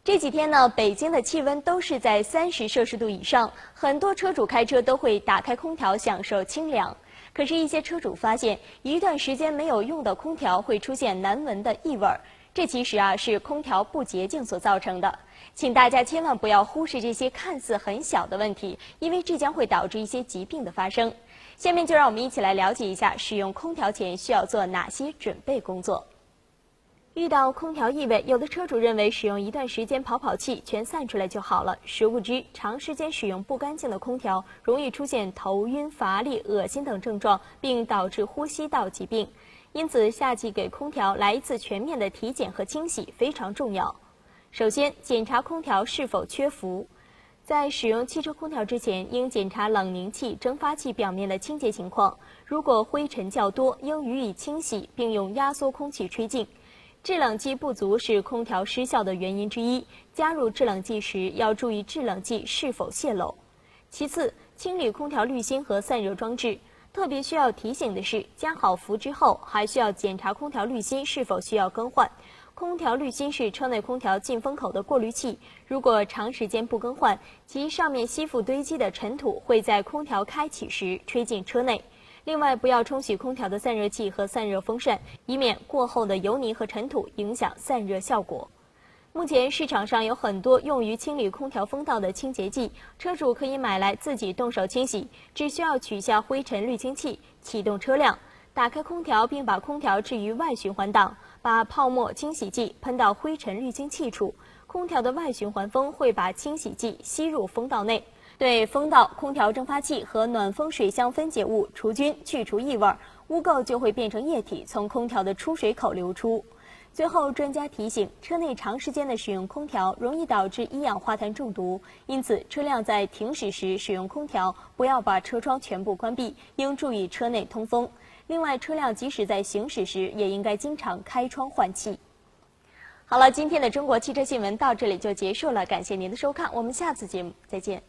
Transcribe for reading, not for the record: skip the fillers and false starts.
这几天呢，北京的气温都是在30°C以上，很多车主开车都会打开空调享受清凉。可是，一些车主发现，一段时间没有用的空调会出现难闻的异味儿，这其实是空调不洁净所造成的。请大家千万不要忽视这些看似很小的问题，因为这将会导致一些疾病的发生。下面就让我们一起来了解一下使用空调前需要做哪些准备工作。遇到空调异味，有的车主认为使用一段时间跑气全散出来就好了，殊不知长时间使用不干净的空调，容易出现头晕、乏力、恶心等症状，并导致呼吸道疾病。因此，夏季给空调来一次全面的体检和清洗非常重要。首先，检查空调是否缺氟。在使用汽车空调之前，应检查冷凝器、蒸发器表面的清洁情况。如果灰尘较多，应予以清洗，并用压缩空气吹净。制冷剂不足是空调失效的原因之一，加入制冷剂时要注意制冷剂是否泄漏。其次，清理空调滤芯和散热装置。特别需要提醒的是，加好氟之后，还需要检查空调滤芯是否需要更换。空调滤芯是车内空调进风口的过滤器，如果长时间不更换，其上面吸附堆积的尘土会在空调开启时吹进车内。另外，不要冲洗空调的散热器和散热风扇，以免过厚的油泥和尘土影响散热效果。目前市场上有很多用于清理空调风道的清洁剂，车主可以买来自己动手清洗，只需要取下灰尘滤清器，启动车辆，打开空调并把空调置于外循环档，把泡沫清洗剂喷到灰尘滤清器处，空调的外循环风会把清洗剂吸入风道内。对风道、空调蒸发器和暖风水箱分解物除菌，去除异味，污垢就会变成液体从空调的出水口流出。最后，专家提醒，车内长时间的使用空调容易导致一氧化碳中毒，因此车辆在停驶时使用空调，不要把车窗全部关闭，应注意车内通风。另外，车辆即使在行驶时，也应该经常开窗换气。好了，今天的中国汽车新闻到这里就结束了，感谢您的收看，我们下次节目再见。